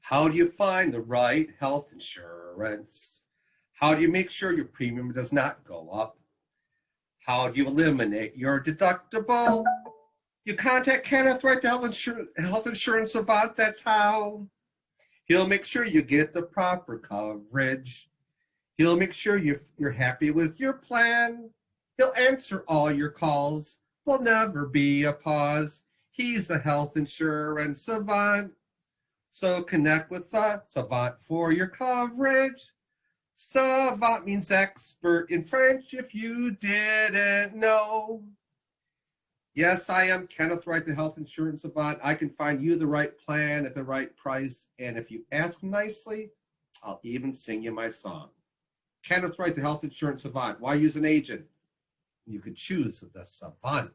How do you find the right health insurance? How do you make sure your premium does not go up? How do you eliminate your deductible? You contact Kenneth, Wright, the health insurance savant. That's how. He'll make sure you get the proper coverage. He'll make sure you're happy with your plan. He'll answer all your calls. There'll never be a pause. He's a health insurance savant. So connect with the savant for your coverage. Savant means expert in French if you didn't know. Yes, I am Kenneth Wright, the health insurance savant. I can find you the right plan at the right price. And if you ask nicely, I'll even sing you my song. Kenneth Wright, the health insurance savant. Why use an agent? You could choose the savant.